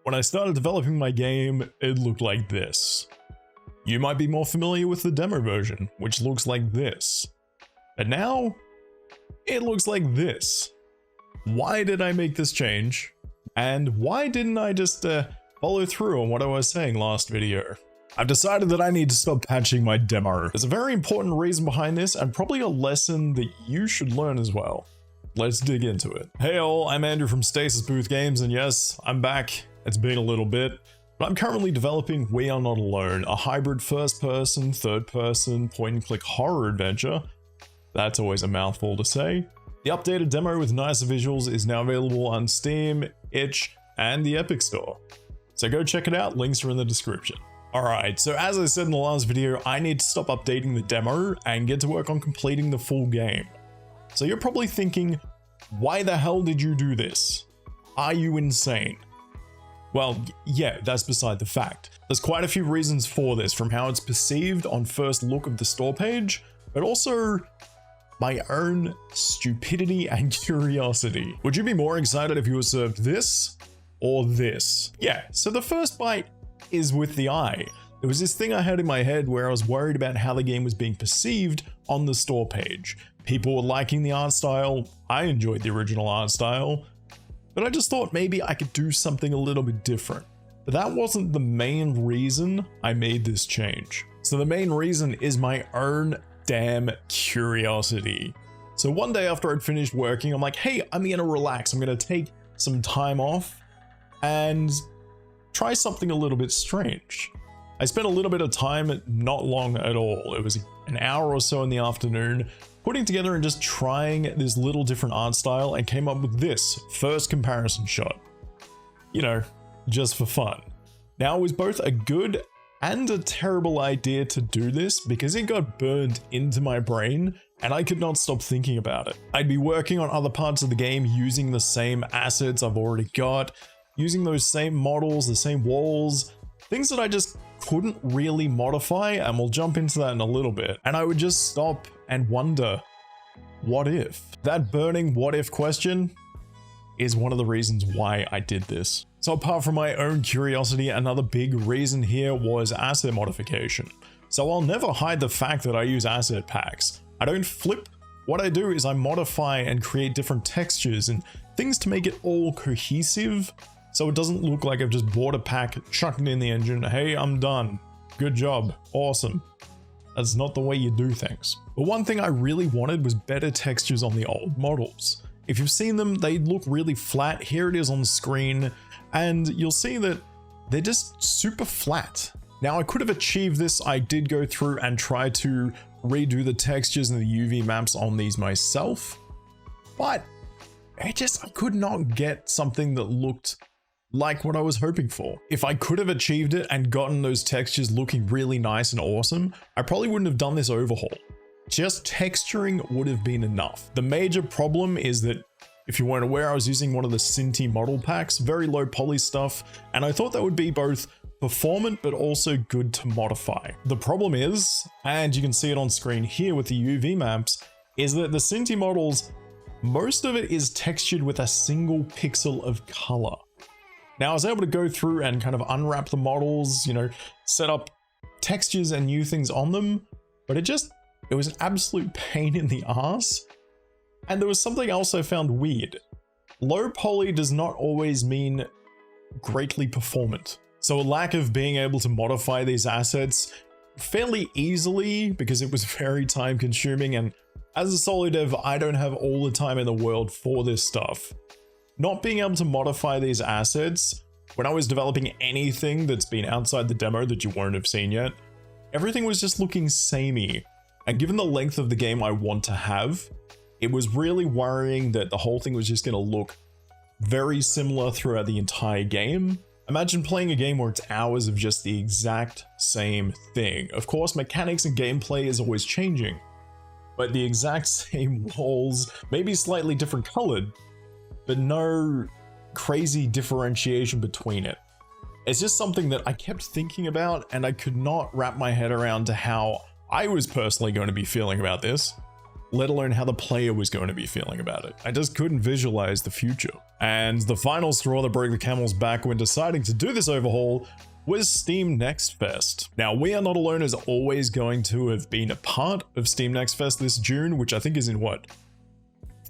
When I started developing my game, it looked like this. You might be more familiar with the demo version, which looks like this. But now, it looks like this. Why did I make this change? And why didn't I just follow through on what I was saying last video? I've decided that I need to stop patching my demo. There's a very important reason behind this, and probably a lesson that you should learn as well. Let's dig into it. Hey all, I'm Andrew from Stasis Booth Games, and yes, I'm back. It's been a little bit, but I'm currently developing We Are Not Alone, a hybrid first-person, third-person, point-and-click horror adventure. That's always a mouthful to say. The updated demo with nicer visuals is now available on Steam, itch, and the Epic Store. So go check it out, links are in the description. Alright, so as I said in the last video, I need to stop updating the demo and get to work on completing the full game. So you're probably thinking, why the hell did you do this? Are you insane? Well, yeah, that's beside the fact. There's quite a few reasons for this, from how it's perceived on first look of the store page, but also my own stupidity and curiosity. Would you be more excited if you were served this or this? Yeah, so the first bite is with the eye. There was this thing I had in my head where I was worried about how the game was being perceived on the store page. People were liking the art style, I enjoyed the original art style, but I just thought maybe I could do something a little bit different. But that wasn't the main reason I made this change. So the main reason is my own damn curiosity. So one day after I'd finished working, I'm like, hey, I'm gonna relax. I'm gonna take some time off and try something a little bit strange. I spent a little bit of time, not long at all. It was an hour or so in the afternoon, putting together and just trying this little different art style, and came up with this first comparison shot. You know, just for fun. Now, it was both a good and a terrible idea to do this because it got burned into my brain and I could not stop thinking about it. I'd be working on other parts of the game using the same assets I've already got, using those same models, the same walls, things that I just couldn't really modify, and we'll jump into that in a little bit. And I would just stop and wonder, what if? That burning what if question is one of the reasons why I did this. So apart from my own curiosity, another big reason here was asset modification. So I'll never hide the fact that I use asset packs. I don't flip. What I do is I modify and create different textures and things to make it all cohesive, so it doesn't look like I've just bought a pack, chucked it in the engine, hey, I'm done. Good job. Awesome. That's not the way you do things. But one thing I really wanted was better textures on the old models. If you've seen them, they look really flat. Here it is on the screen, and you'll see that they're just super flat. Now, I could have achieved this. I did go through and try to redo the textures and the UV maps on these myself, but I could not get something that looked like what I was hoping for. If I could have achieved it and gotten those textures looking really nice and awesome, I probably wouldn't have done this overhaul. Just texturing would have been enough. The major problem is that, if you weren't aware, I was using one of the Cinti model packs, very low poly stuff, and I thought that would be both performant but also good to modify. The problem is, and you can see it on screen here with the UV maps, is that the Cinti models, most of it is textured with a single pixel of color. Now, I was able to go through and kind of unwrap the models, you know, set up textures and new things on them, but it was an absolute pain in the ass. And there was something else I found weird. Low poly does not always mean greatly performant. So a lack of being able to modify these assets fairly easily, because it was very time consuming, and as a solo dev, I don't have all the time in the world for this stuff. Not being able to modify these assets, when I was developing anything that's been outside the demo that you won't have seen yet, everything was just looking samey. And given the length of the game I want to have, it was really worrying that the whole thing was just going to look very similar throughout the entire game. Imagine playing a game where it's hours of just the exact same thing. Of course, mechanics and gameplay is always changing, but the exact same walls, maybe slightly different colored, but no crazy differentiation between it. It's just something that I kept thinking about, and I could not wrap my head around to how I was personally going to be feeling about this. let alone how the player was going to be feeling about it. I just couldn't visualize the future. And the final straw that broke the camel's back when deciding to do this overhaul was Steam Next Fest. Now, We Are Not Alone is always going to have been a part of Steam Next Fest this June, which I think is in what?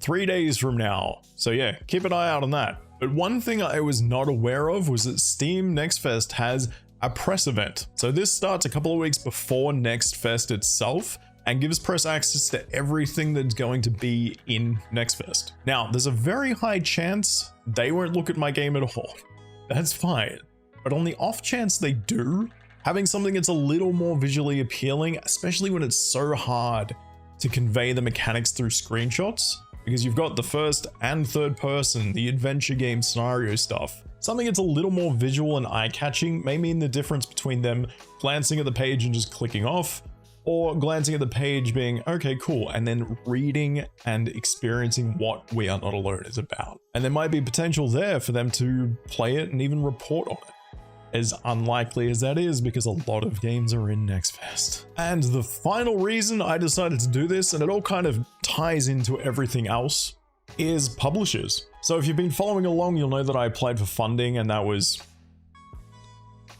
3 days from now. So yeah, keep an eye out on that. But one thing I was not aware of was that Steam Next Fest has a press event. So this starts a couple of weeks before Next Fest itself and gives press access to everything that's going to be in Next Fest. Now, there's a very high chance they won't look at my game at all. That's fine. But on the off chance they do, having something that's a little more visually appealing, especially when it's so hard to convey the mechanics through screenshots, because you've got the first and third person, the adventure game scenario stuff. Something that's a little more visual and eye-catching may mean the difference between them glancing at the page and just clicking off, or glancing at the page being, okay, cool, and then reading and experiencing what We Are Not Alone is about. And there might be potential there for them to play it and even report on it. As unlikely as that is, because a lot of games are in Next Fest. And the final reason I decided to do this, and it all kind of ties into everything else, is publishers. So if you've been following along, you'll know that I applied for funding, and that was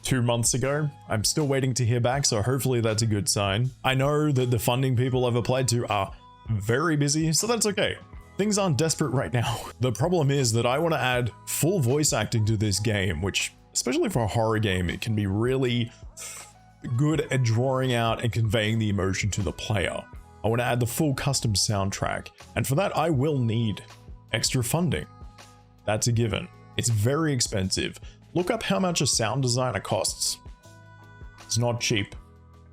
2 months ago. I'm still waiting to hear back, so hopefully that's a good sign. I know that the funding people I've applied to are very busy, so that's okay. Things aren't desperate right now. The problem is that I want to add full voice acting to this game, which, especially for a horror game, it can be really good at drawing out and conveying the emotion to the player. I want to add the full custom soundtrack, and for that I will need extra funding. That's a given. It's very expensive. Look up how much a sound designer costs. It's not cheap.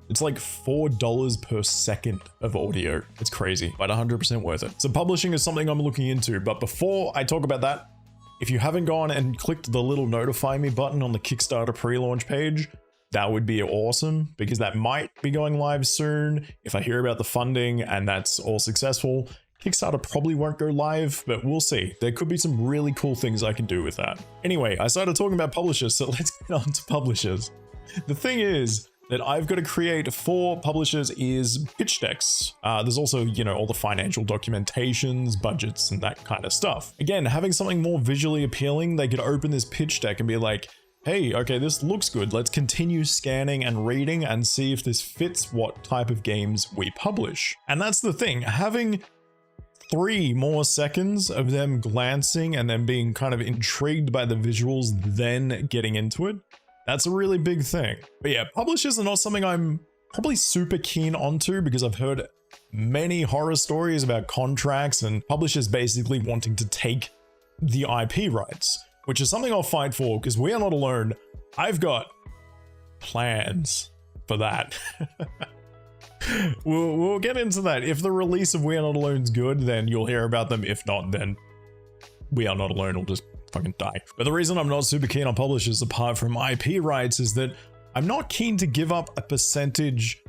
It's like $4 per second of audio. It's crazy, but 100% worth it. So publishing is something I'm looking into, but before I talk about that, if you haven't gone and clicked the little notify me button on the Kickstarter pre-launch page, that would be awesome, because that might be going live soon. If I hear about the funding and that's all successful, Kickstarter probably won't go live, but we'll see. There could be some really cool things I can do with that. Anyway, I started talking about publishers, so let's get on to publishers. The thing is that I've got to create for publishers is pitch decks. There's also, you know, all the financial documentations, budgets, and that kind of stuff. Again, having something more visually appealing, they could open this pitch deck and be like, hey, okay, this looks good. Let's continue scanning and reading and see if this fits what type of games we publish. And that's the thing, having 3 more seconds of them glancing and then being kind of intrigued by the visuals, then getting into it, that's a really big thing. But yeah, publishers are not something I'm probably super keen onto, because I've heard many horror stories about contracts and publishers basically wanting to take the IP rights, which is something I'll fight for, because We Are Not Alone, I've got plans for that. We'll get into that. If the release of We Are Not Alone's good, then you'll hear about them. If not, then We Are Not Alone will just fucking die. But the reason I'm not super keen on publishers, apart from IP rights, is that I'm not keen to give up a percentage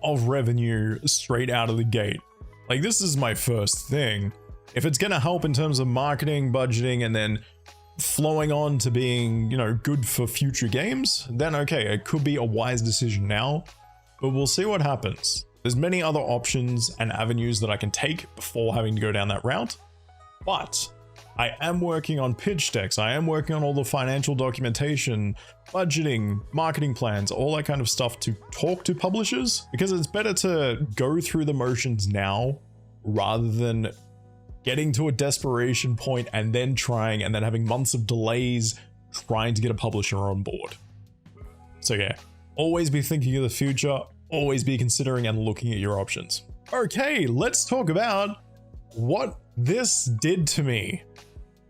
of revenue straight out of the gate. Like, this is my first thing. If it's gonna help in terms of marketing, budgeting, and then flowing on to being, you know, good for future games, then okay, it could be a wise decision now. But we'll see what happens. There's many other options and avenues that I can take before having to go down that route. But I am working on pitch decks. I am working on all the financial documentation, budgeting, marketing plans, all that kind of stuff to talk to publishers, because it's better to go through the motions now rather than getting to a desperation point and then trying and then having months of delays trying to get a publisher on board. So yeah. Always be thinking of the future, always be considering and looking at your options. Okay, let's talk about what this did to me.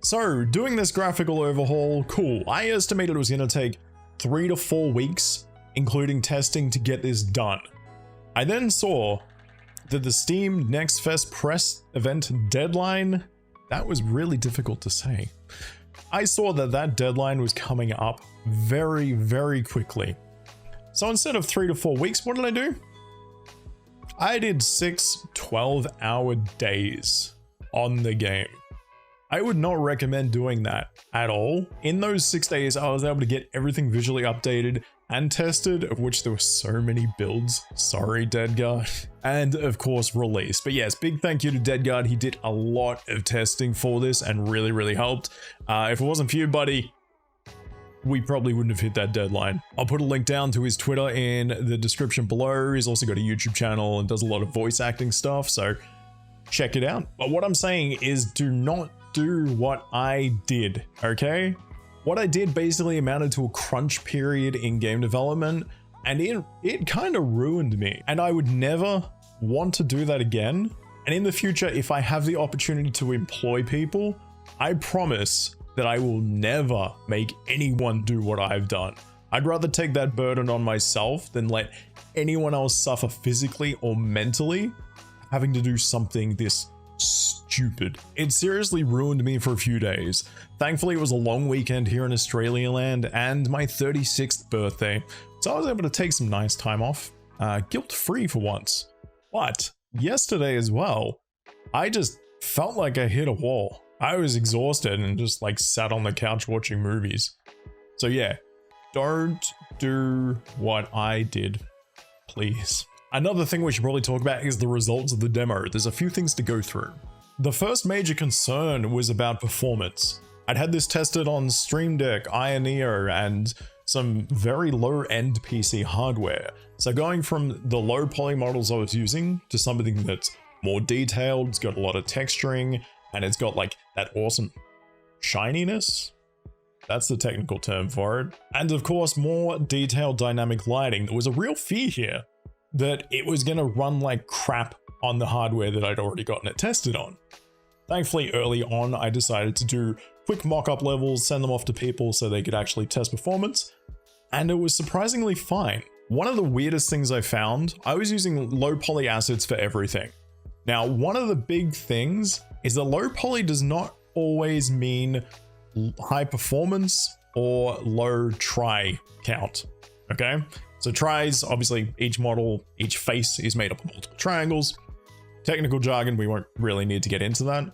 So, doing this graphical overhaul, cool. I estimated it was going to take 3 to 4 weeks, including testing, to get this done. I then saw that the Steam Next Fest press event deadline, that was really difficult to say. I saw that that deadline was coming up very, very quickly. So instead of 3 to 4 weeks, what did I do? I did 6 12-hour days on the game. I would not recommend doing that at all. In those 6 days, I was able to get everything visually updated, and tested, of which there were so many builds. Sorry, Deadguard. And of course, released. But yes, big thank you to Deadguard. He did a lot of testing for this and really, really helped. If it wasn't for you, buddy, we probably wouldn't have hit that deadline. I'll put a link down to his Twitter in the description below. He's also got a YouTube channel and does a lot of voice acting stuff, so check it out. But what I'm saying is do not do what I did, okay? What I did basically amounted to a crunch period in game development, and it kind of ruined me. And I would never want to do that again. And in the future, if I have the opportunity to employ people, I promise that I will never make anyone do what I've done. I'd rather take that burden on myself than let anyone else suffer physically or mentally having to do something this stupid. It seriously ruined me for a few days. Thankfully, it was a long weekend here in Australia land and my 36th birthday, so I was able to take some nice time off, guilt-free for once. But yesterday as well, I just felt like I hit a wall. I was exhausted and just like sat on the couch watching movies. So yeah, don't do what I did, please. Another thing we should probably talk about is the results of the demo. There's a few things to go through. The first major concern was about performance. I'd had this tested on Stream Deck, Ioneo, and some very low-end PC hardware. So going from the low poly models I was using to something that's more detailed, it's got a lot of texturing, and it's got like that awesome shininess. That's the technical term for it. And of course, more detailed dynamic lighting. There was a real fear here that it was going to run like crap on the hardware that I'd already gotten it tested on. Thankfully, early on, I decided to do quick mock-up levels, send them off to people so they could actually test performance, and it was surprisingly fine. One of the weirdest things I found, I was using low poly assets for everything. Now, one of the big things is that low poly does not always mean high performance or low try count, okay? So tries, obviously each model, each face is made up of multiple triangles. Technical jargon, we won't really need to get into that.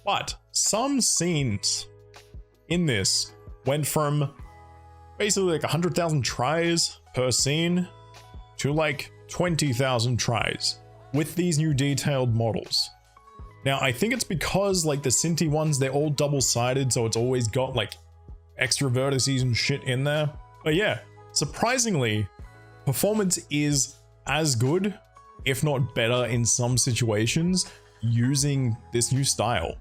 But some scenes in this went from basically like 100,000 tries per scene to like 20,000 tries with these new detailed models. Now, I think it's because like the Cinti ones, they're all double-sided, so it's always got like extra vertices and shit in there. But yeah, surprisingly, performance is as good, if not better in some situations, using this new style.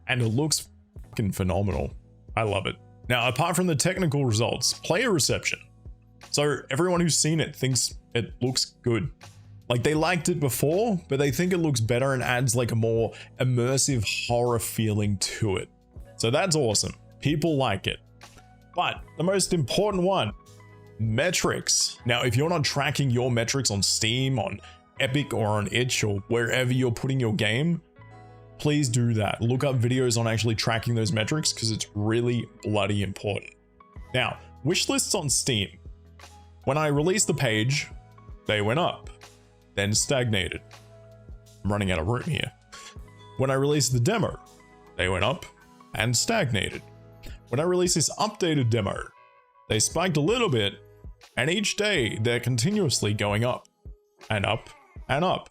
And it looks fucking phenomenal. I love it. Now, apart from the technical results, player reception. So everyone who's seen it thinks it looks good. Like they liked it before, but they think it looks better and adds like a more immersive horror feeling to it. So that's awesome. People like it. But the most important one, metrics. Now, if you're not tracking your metrics on Steam, on Epic, or on Itch, or wherever you're putting your game, please do that. Look up videos on actually tracking those metrics because it's really bloody important. Now, wishlists on Steam. When I released the page, they went up, then stagnated. I'm running out of room here. When I released the demo, they went up and stagnated. When I released this updated demo, they spiked a little bit, and each day they're continuously going up and up and up,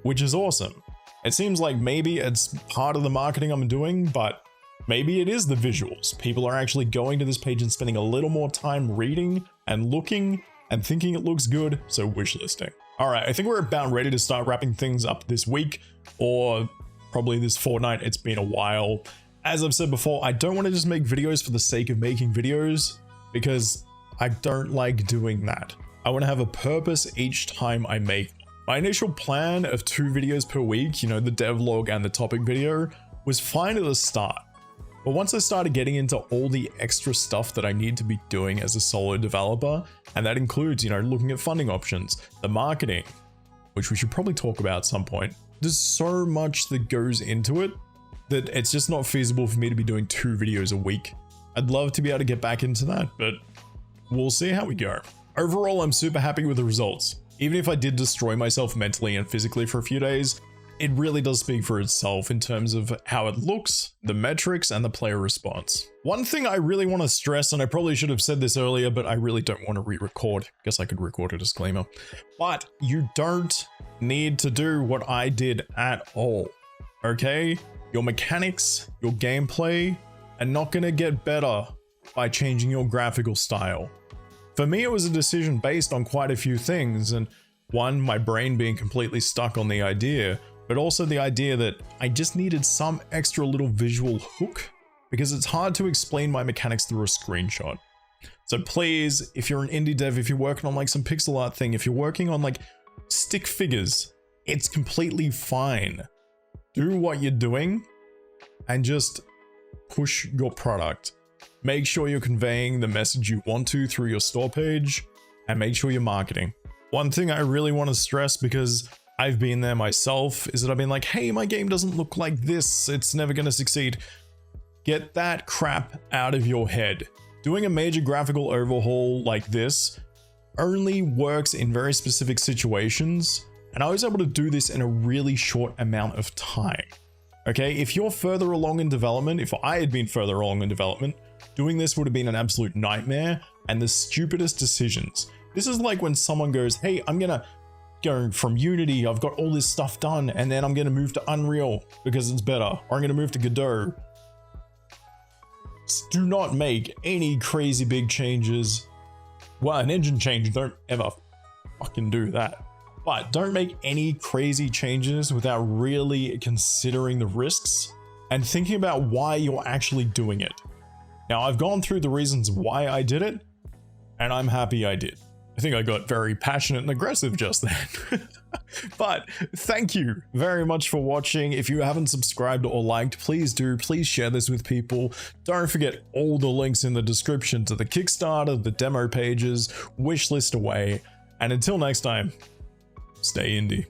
which is awesome. It seems like maybe it's part of the marketing I'm doing, but maybe it is the visuals. People are actually going to this page and spending a little more time reading and looking and thinking it looks good, so wishlisting. All right, I think we're about ready to start wrapping things up this week, or probably this fortnight. It's been a while. As I've said before, I don't want to just make videos for the sake of making videos, because I don't like doing that. I want to have a purpose each time I make. My initial plan of 2 videos per week, you know, the devlog and the topic video, was fine at the start. But once I started getting into all the extra stuff that I need to be doing as a solo developer, and that includes, you know, looking at funding options, the marketing, which we should probably talk about at some point, there's so much that goes into it that it's just not feasible for me to be doing 2 videos a week. I'd love to be able to get back into that, but we'll see how we go. Overall, I'm super happy with the results. Even if I did destroy myself mentally and physically for a few days, it really does speak for itself in terms of how it looks, the metrics, and the player response. One thing I really want to stress, and I probably should have said this earlier, but I really don't want to re-record. Guess I could record a disclaimer. But you don't need to do what I did at all, okay? Your mechanics, your gameplay are not going to get better by changing your graphical style. For me, it was a decision based on quite a few things, and one, my brain being completely stuck on the idea, but also the idea that I just needed some extra little visual hook because it's hard to explain my mechanics through a screenshot. So please, if you're an indie dev, if you're working on like some pixel art thing, if you're working on like stick figures, it's completely fine. Do what you're doing and just push your product. Make sure you're conveying the message you want to through your store page, and make sure you're marketing. One thing I really want to stress, because I've been there myself, is that I've been like, hey, my game doesn't look like this, it's never going to succeed. Get that crap out of your head. Doing a major graphical overhaul like this only works in very specific situations, and I was able to do this in a really short amount of time. Okay, if you're further along in development, if I had been further along in development, doing this would have been an absolute nightmare and the stupidest decisions. This is like when someone goes, hey, I'm gonna go from Unity, I've got all this stuff done, and then I'm gonna move to Unreal because it's better, or I'm gonna move to Godot. Do not make any crazy big changes. Well, an engine change, don't ever fucking do that. But don't make any crazy changes without really considering the risks and thinking about why you're actually doing it. Now, I've gone through the reasons why I did it, and I'm happy I did. I think I got very passionate and aggressive just then. But thank you very much for watching. If you haven't subscribed or liked, please do. Please share this with people. Don't forget all the links in the description to the Kickstarter, the demo pages, wishlist away. And until next time, stay indie.